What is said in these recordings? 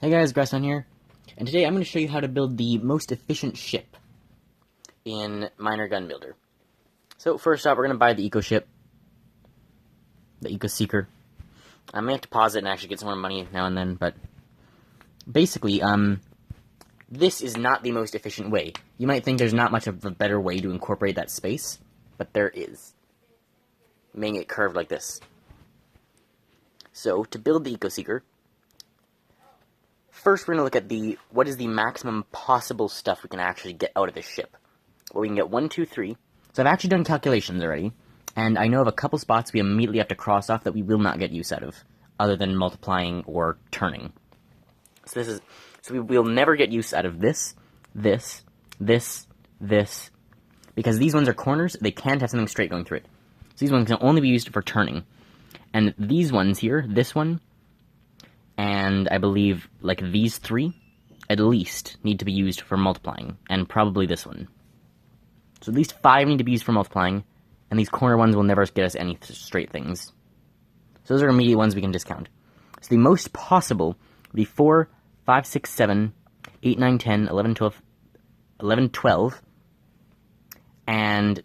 Hey guys, Grasson here, and today I'm going to show you how to build the most efficient ship in Minor Gun Builder. So first off, we're going to buy the Eco Ship, the Eco Seeker. I may have to pause it and actually get some more money now and then, but basically, this is not the most efficient way. You might think there's not much of a better way to incorporate that space, but there is. Making it curved like this. So, to build the Eco Seeker, first, we're going to look at what is the maximum possible stuff we can actually get out of this ship. Well, we can get 1, 2, 3. So I've actually done calculations already, and I know of a couple spots we immediately have to cross off that we will not get use out of, other than multiplying or turning. So we'll never get use out of this, because these ones are corners, they can't have something straight going through it. So these ones can only be used for turning. And these ones here, this one, and I believe, like, these three, at least, need to be used for multiplying, and probably this one. So at least 5 need to be used for multiplying, and these corner ones will never get us any straight things. So those are immediate ones we can discount. So the most possible would be 4, 5, 6, 7, 8, 9, 10, 11, 12, and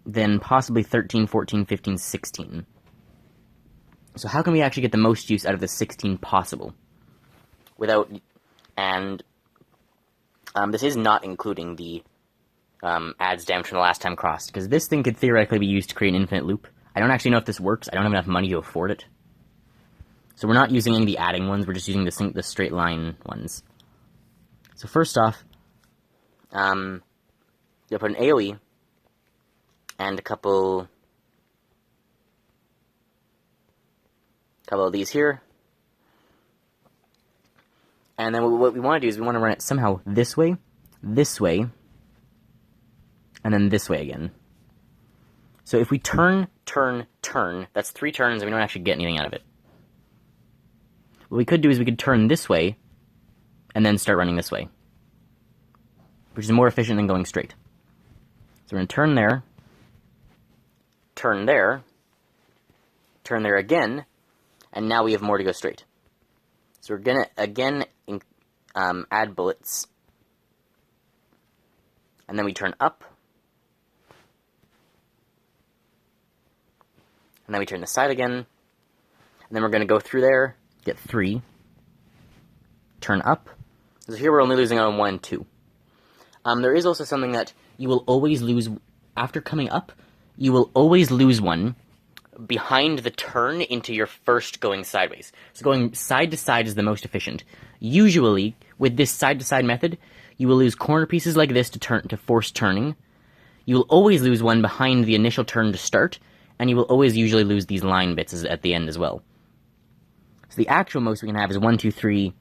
then possibly 13, 14, 15, 16. So how can we actually get the most use out of the 16 possible? And this is not including the adds damage from the last time crossed, because this thing could theoretically be used to create an infinite loop. I don't actually know if this works. I don't have enough money to afford it. So we're not using any of the adding ones, we're just using the straight line ones. So first off, you'll put an AoE, and a couple of these here. And then what we want to do is we want to run it somehow this way, and then this way again. So if we turn, that's 3 turns and we don't actually get anything out of it. What we could do is we could turn this way, and then start running this way, which is more efficient than going straight. So we're going to turn there, turn there again, and now we have more to go straight. So we're going to, again, add bullets. And then we turn up. And then we turn the side again. And then we're going to go through there, get 3. Turn up. So here we're only losing out on 1 and 2. There is also something that you will always lose, after coming up, you will always lose one behind the turn into your first going sideways. So going side to side is the most efficient. Usually, with this side to side method, you will lose corner pieces like this to force turning. You will always lose one behind the initial turn to start, and you will always usually lose these line bits at the end as well. So the actual most we can have is 1, 2, 3,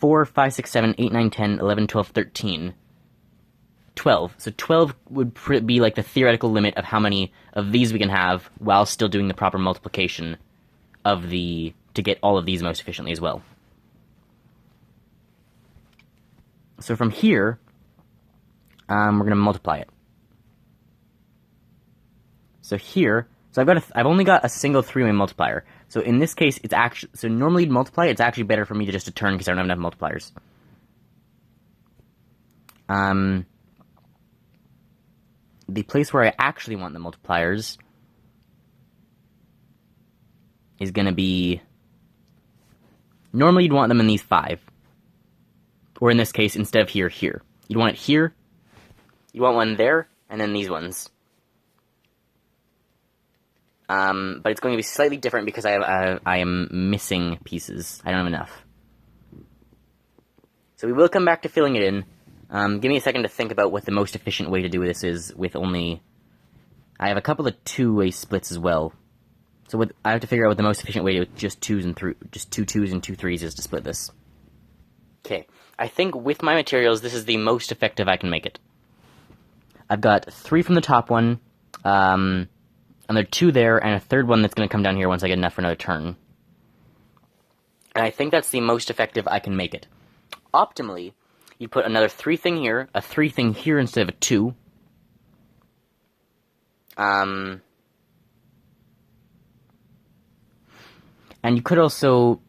4, 5, 6, 7, 8, 9, 10, 11, 12, 13. 12. So 12 would be like the theoretical limit of how many of these we can have while still doing the proper multiplication to get all of these most efficiently as well. So from here, we're going to multiply it. So here, I've only got a single 3-way multiplier. So in this case, so normally to multiply, it's actually better for me to just turn because I don't have enough multipliers. The place where I actually want the multipliers is going to be... Normally you'd want them in these 5. Or in this case, instead of here, here. You'd want it here, you want one there, and then these ones. But it's going to be slightly different because I am missing pieces. I don't have enough. So we will come back to filling it in. Give me a second to think about what the most efficient way to do this is with only... I have a couple of 2-way splits as well. So I have to figure out what the most efficient way with just 2 2s and 2 3s is to split this. Okay, I think with my materials, this is the most effective I can make it. I've got 3 from the top one, and there are 2 there, and a third one that's going to come down here once I get enough for another turn. And I think that's the most effective I can make it. Optimally, you put another 3 thing here, a 3 thing here instead of a 2. And you could also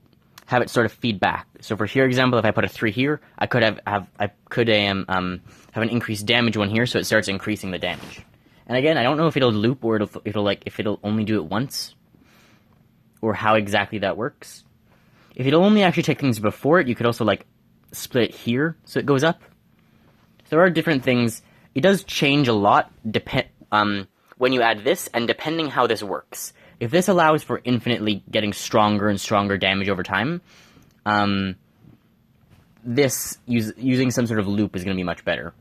have it sort of feed back. So for here example, if I put a 3 here, I could have an increased damage one here, so it starts increasing the damage. And again, I don't know if it'll loop or if it'll only do it once, or how exactly that works. If it'll only actually take things before it, you could also like split it here so it goes up. So there are different things. It does change a lot when you add this, and depending how this works. If this allows for infinitely getting stronger and stronger damage over time, using some sort of loop is going to be much better.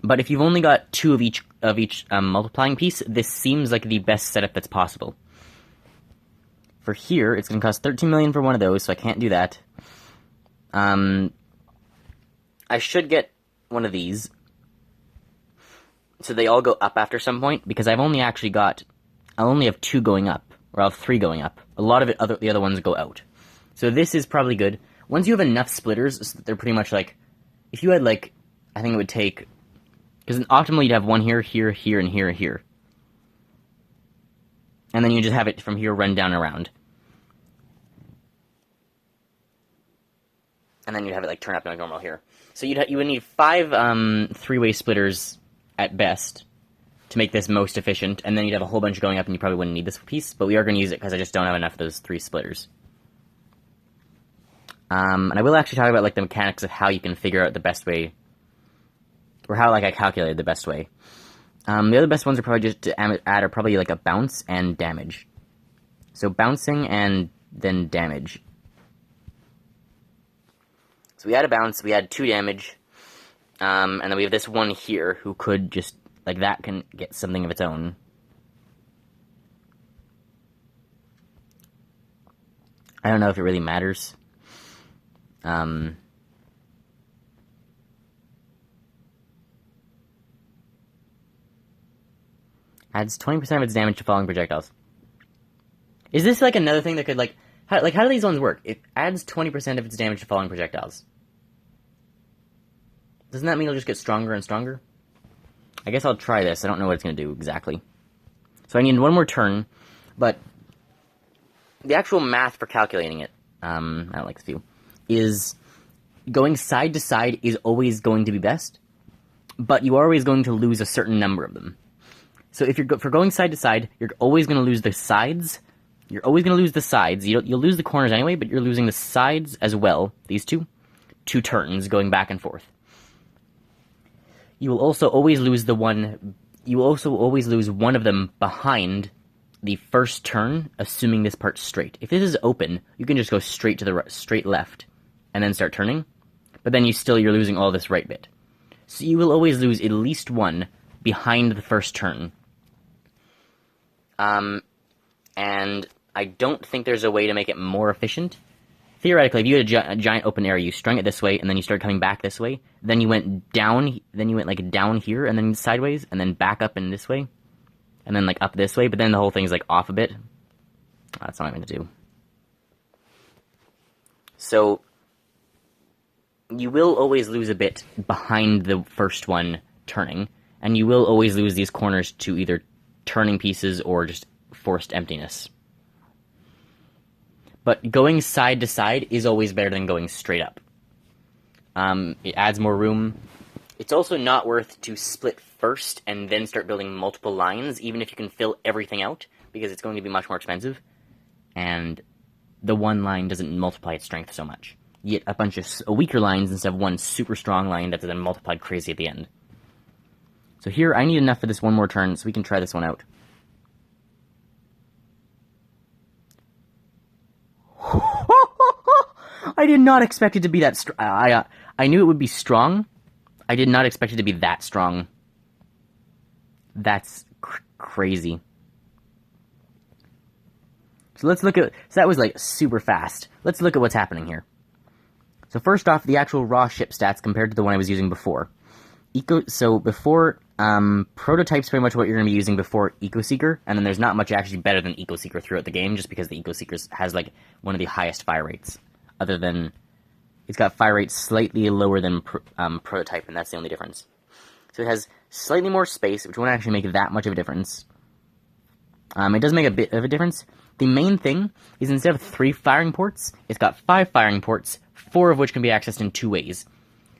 But if you've only got 2 of each multiplying piece, this seems like the best setup that's possible. For here, it's going to cost 13 million for one of those, so I can't do that. I should get one of these, so they all go up after some point, because I've only actually I only have 2 going up, or I'll have 3 going up. A lot of the other ones go out. So this is probably good. Once you have enough splitters, so they're pretty much like, if you had like, I think it would take, because optimally you'd have one here, here, here, and here, and here. And then you just have it from here run down around. And then you'd have it like turn up like normal here. So you would need 5 3-way splitters at best to make this most efficient, and then you'd have a whole bunch going up and you probably wouldn't need this piece, but we are going to use it because I just don't have enough of those 3 splitters. And I will actually talk about like the mechanics of how you can figure out the best way, or how like I calculated the best way. The other best ones are probably just to add are probably like a bounce and damage. So bouncing and then damage. So we add a bounce, we add 2 damage, and then we have this one here who could just, like that can get something of its own. I don't know if it really matters. Adds 20% of its damage to falling projectiles. Is this like another thing that could like how do these ones work? It adds 20% of its damage to falling projectiles. Doesn't that mean it'll just get stronger and stronger? I guess I'll try this. I don't know what it's going to do exactly. So I need one more turn, but the actual math for calculating it, I don't like this view, is going side to side is always going to be best, but you are always going to lose a certain number of them. So if for going side to side, you're always going to lose the sides. You're always going to lose the sides. You'll lose the corners anyway, but you're losing the sides as well, these two turns going back and forth. You will also always lose one of them behind the first turn, assuming this part's straight. If this is open, you can just go straight to the straight left and then start turning, but then you're losing all this right bit. So you will always lose at least one behind the first turn. And I don't think there's a way to make it more efficient. Theoretically, if you had a giant open area, you strung it this way, and then you started coming back this way, then you went down, like down here, and then sideways, and then back up in this way, and then like up this way, but then the whole thing's like off a bit. That's not what I'm going to do. So, you will always lose a bit behind the first one turning, and you will always lose these corners to either turning pieces or just forced emptiness. But going side to side is always better than going straight up. It adds more room. It's also not worth to split first and then start building multiple lines, even if you can fill everything out, because it's going to be much more expensive. And the one line doesn't multiply its strength so much. You get a bunch of weaker lines instead of one super strong line that's then multiplied crazy at the end. So here, I need enough for this one more turn, so we can try this one out. I did not expect it to be that strong. I knew it would be strong. I did not expect it to be that strong. That's crazy. So let's look at... So that was, like, super fast. Let's look at what's happening here. So first off, the actual raw ship stats compared to the one I was using before. So before, Prototype's pretty much what you're going to be using before Eco-Seeker, and then there's not much actually better than Eco-Seeker throughout the game, just because the Eco-Seeker has, like, one of the highest fire rates. Other than... It's got fire rates slightly lower than Prototype, and that's the only difference. So it has slightly more space, which won't actually make that much of a difference. It does make a bit of a difference, The main thing is instead of 3 firing ports, it's got 5 firing ports, 4 of which can be accessed in 2 ways.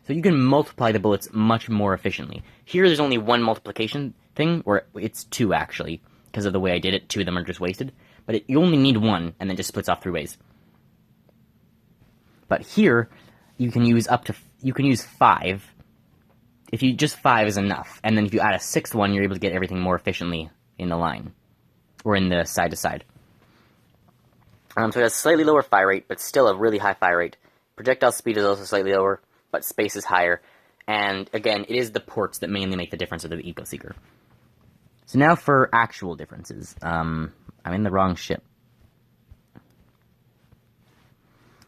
So you can multiply the bullets much more efficiently. Here there's only one multiplication thing, or it's 2 actually, because of the way I did it. 2 of them are just wasted. But you only need 1, and then it just splits off 3 ways. But here, you can use 5. If you just 5 is enough, and then if you add a 6th one, you're able to get everything more efficiently in the line, or in the side to side. So it has slightly lower fire rate, but still a really high fire rate. Projectile speed is also slightly lower, but space is higher. And again, it is the ports that mainly make the difference of the Eco-Seeker. So now for actual differences. I'm in the wrong ship.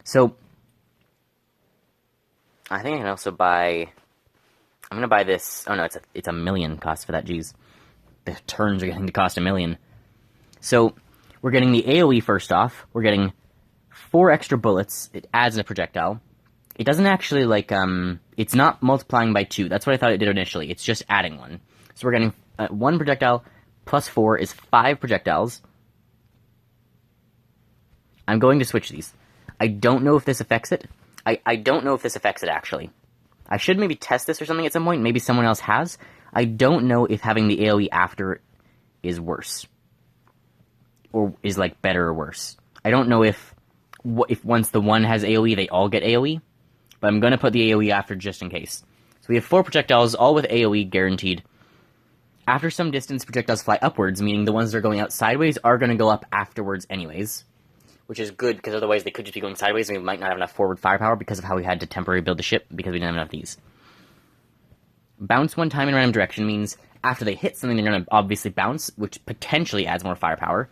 So I think I can also buy. I'm gonna buy this. Oh no, it's a million cost for that. Geez, the turns are getting to cost $1 million. So we're getting the AOE first off. We're getting 4 extra bullets. It adds a projectile. It doesn't actually it's not multiplying by 2. That's what I thought it did initially. It's just adding 1. So we're getting 1 projectile plus 4 is 5 projectiles. I'm going to switch these. I don't know if this affects it. I don't know if this affects it actually. I should maybe test this or something at some point. Maybe someone else has. I don't know if having the AoE after is worse. Or is, better or worse. I don't know if once the one has AoE, they all get AoE. But I'm going to put the AoE after just in case. So we have 4 projectiles, all with AoE guaranteed. After some distance, projectiles fly upwards, meaning the ones that are going out sideways are going to go up afterwards anyways. Which is good, because otherwise they could just be going sideways, and we might not have enough forward firepower because of how we had to temporarily build the ship, because we didn't have enough of these. Bounce 1 time in a random direction means after they hit something, they're going to obviously bounce, which potentially adds more firepower.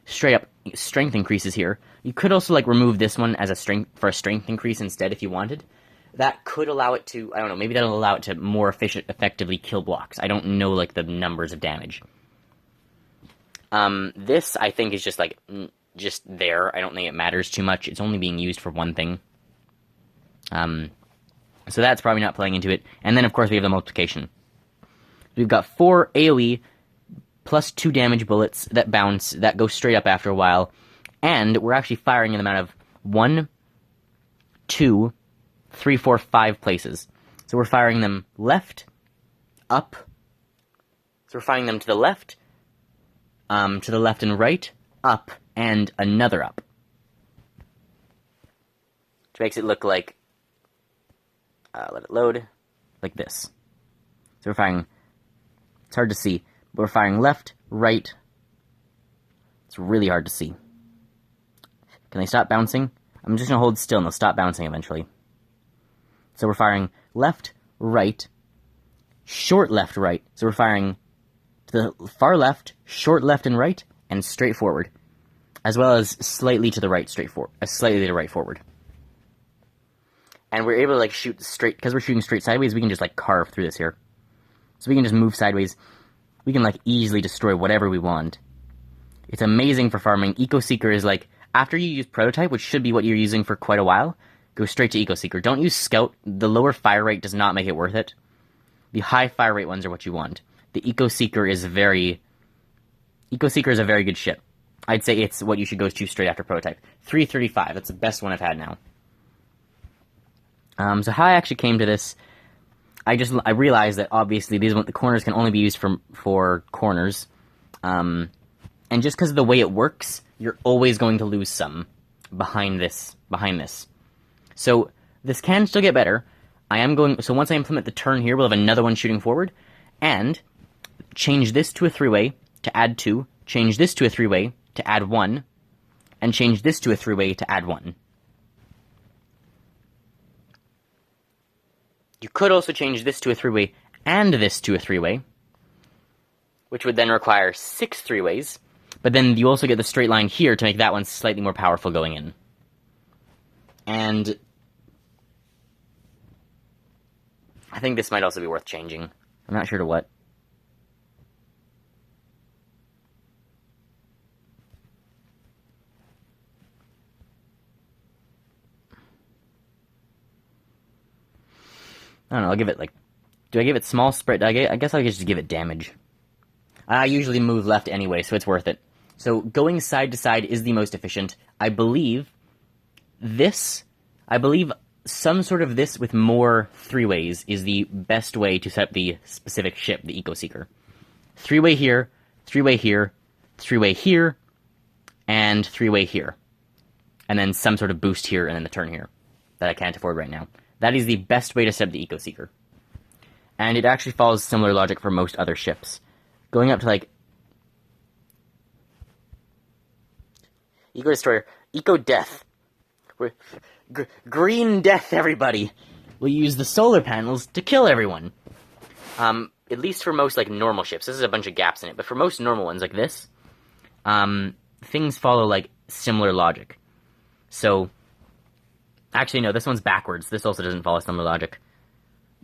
Straight up strength increases here. You could also remove this one as a strength increase instead if you wanted. That could allow it to, I don't know, maybe that'll allow it to more effectively kill blocks. I don't know the numbers of damage. This I think is just just there. I don't think it matters too much. It's only being used for one thing. So that's probably not playing into it. And then of course we have the multiplication. We've got 4 AoE plus 2 damage bullets that bounce, that go straight up after a while, and we're actually firing in the amount of 1, 2, 3, 4, 5 places. So we're firing them left, up, so we're firing them to the left and right, up, and another up. Which makes it look like, let it load, like this. So we're firing, it's hard to see, but we're firing left, right. It's really hard to see. Can they stop bouncing? I'm just going to hold still and they'll stop bouncing eventually. So we're firing left, right, short left, right. So we're firing to the far left, short left and right, and straight forward. As well as slightly to the right, slightly to the right forward. And we're able to shoot straight, because we're shooting straight sideways, we can just carve through this here. So we can just move sideways. We can easily destroy whatever we want. It's amazing for farming. Eco-Seeker is after you use Prototype, which should be what you're using for quite a while, go straight to Eco-Seeker. Don't use Scout. The lower fire rate does not make it worth it. The high fire rate ones are what you want. The Eco-Seeker is a very good ship. I'd say it's what you should go to straight after Prototype. 335, that's the best one I've had now. So how I actually came to this, I realized that obviously the corners can only be used for corners. And just because of the way it works, you're always going to lose some behind this. So this can still get better. So once I implement the turn here, we'll have another one shooting forward, and change this to a 3-way to add 2, change this to a 3-way to add 1, and change this to a 3-way to add 1. You could also change this to a 3-way and this to a 3-way, which would then require 6 3-ways, but then you also get the straight line here to make that one slightly more powerful going in. And I think this might also be worth changing. I'm not sure to what. I don't know, I'll give it do I give it small spread? I guess I'll just give it damage. I usually move left anyway, so it's worth it. So going side to side is the most efficient. I believe some sort of this with more three-ways is the best way to set up the specific ship, the Eco-Seeker. Three-way here, three-way here, three-way here, and three-way here. And then some sort of boost here and then the turn here that I can't afford right now. That is the best way to set up the Eco-Seeker. And it actually follows similar logic for most other ships. Going up to, like, Eco-Destroyer, Eco-Death. Green Death, everybody! We'll use the solar panels to kill everyone. At least for most, like, normal ships. This is a bunch of gaps in it, but for most normal ones, like this, things follow, like, similar logic. So, actually, no, this one's backwards. This also doesn't follow similar logic.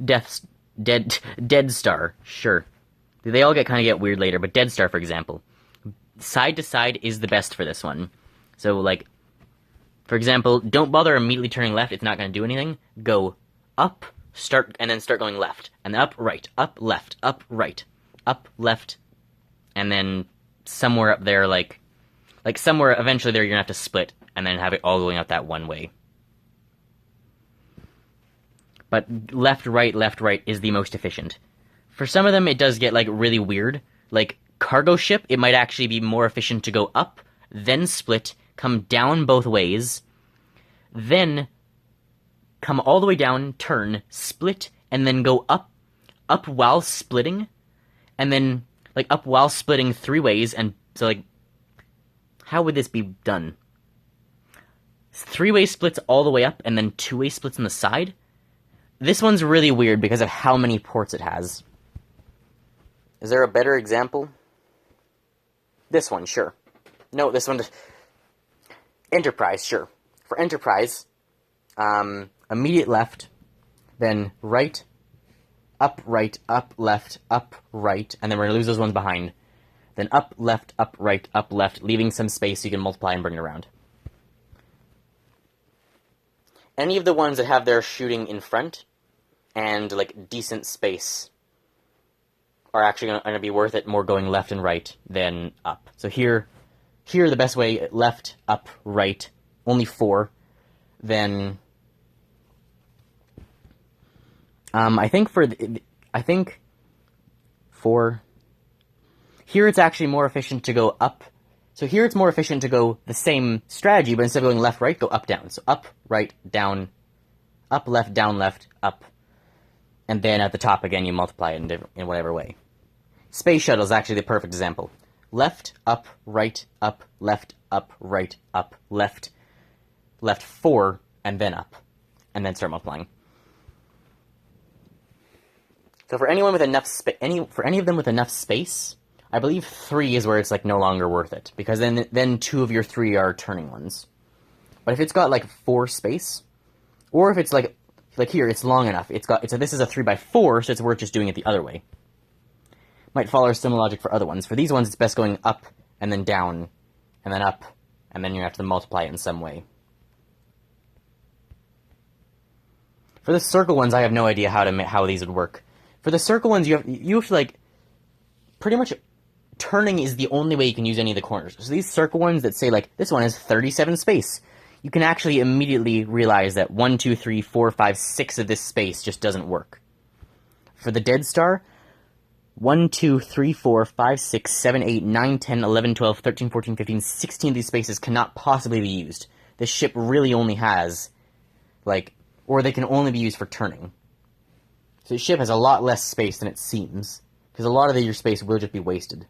Dead Star, sure. They all get weird later, but Dead Star, for example. Side to side is the best for this one. So, like, for example, don't bother immediately turning left, it's not going to do anything. Go up, and then start going left. And then up, left, up, right. Up, left, and then somewhere up there, like somewhere eventually there you're going to have to split, and then have it all going out that one way. But left, right is the most efficient. For some of them, it does get, like, really weird. Like, cargo ship, it might actually be more efficient to go up, then split, come down both ways, then come all the way down, turn, split, and then go up while splitting, and then, like, up while splitting three ways, and so, like, how would this be done? Three-way splits all the way up, and then two-way splits on the side? This one's really weird because of how many ports it has. Is there a better example? This one, sure. No, this one... Enterprise, sure. For Enterprise, immediate left, then right, up, left, up, right, and then we're going to lose those ones behind. Then up, left, leaving some space so you can multiply and bring it around. Any of the ones that have their shooting in front and, like, decent space are actually going to be worth it more going left and right than up. So here the best way, left, up, right, only 4. Then, I think for, here it's actually more efficient to go up. So here it's more efficient to go the same strategy, but instead of going left, right, go up, down. So up, right, down, up, left, down, left, up. And then at the top again, you multiply it in whatever way. Space Shuttle is actually the perfect example. Left, up, left, right, up, left 4, and then up. And then start multiplying. So for anyone with enough for any of them with enough space, I believe 3 is where it's, like, no longer worth it, because then 2 of your 3 are turning ones. But if it's got, like, 4 space, or if it's like here, it's long enough. This is a 3x4, so it's worth just doing it the other way. Might follow similar logic for other ones. For these ones, it's best going up, and then down, and then up, and then you have to multiply it in some way. For the circle ones, I have no idea how these would work. For the circle ones, you have to, like, pretty much turning is the only way you can use any of the corners. So these circle ones that say, like, this one has 37 space, you can actually immediately realize that 1, 2, 3, 4, 5, 6 of this space just doesn't work. For the Dead Star, 1, 2, 3, 4, 5, 6, 7, 8, 9, 10, 11, 12, 13, 14, 15, 16 of these spaces cannot possibly be used. This ship really only has, like, or they can only be used for turning. So the ship has a lot less space than it seems, because a lot of your space will just be wasted.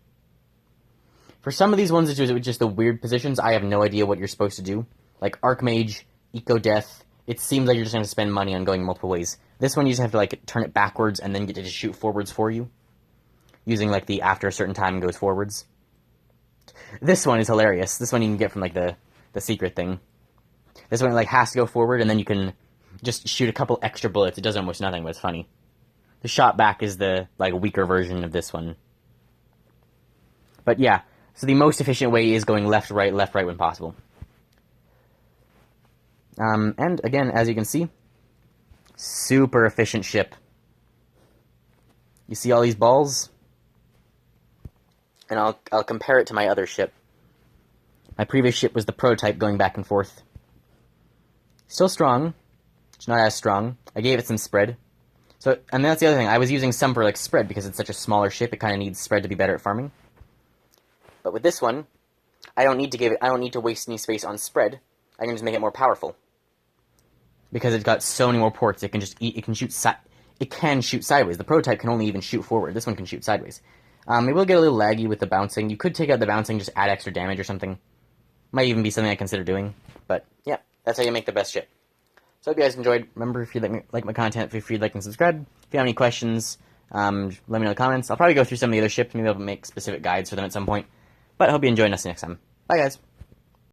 For some of these ones, it's just the weird positions. I have no idea what you're supposed to do. Like Archmage, Eco-Death, it seems like you're just going to spend money on going multiple ways. This one, you just have to, like, turn it backwards and then get it to shoot forwards for you, using, like, the after a certain time goes forwards. This one is hilarious. This one you can get from, like, the secret thing. This one, like, has to go forward, and then you can just shoot a couple extra bullets. It does almost nothing, but it's funny. The shot back is the, like, weaker version of this one. But yeah, so the most efficient way is going left, right when possible. And again, as you can see, super efficient ship. You see all these balls? And I'll compare it to my other ship. My previous ship was the prototype going back and forth. Still strong. It's not as strong. I gave it some spread. So, and that's the other thing. I was using some for, like, spread because it's such a smaller ship. It kind of needs spread to be better at farming. But with this one, I don't need to waste any space on spread. I can just make it more powerful. Because it's got so many more ports, it can shoot sideways. The prototype can only even shoot forward. This one can shoot sideways. It will get a little laggy with the bouncing. You could take out the bouncing, just add extra damage or something. Might even be something I consider doing. But, yeah, that's how you make the best ship. So I hope you guys enjoyed. Remember, if you like my content, feel free to like and subscribe. If you have any questions, let me know in the comments. I'll probably go through some of the other ships. Maybe I'll make specific guides for them at some point. But I hope you enjoy, and I'll see you next time. Bye, guys.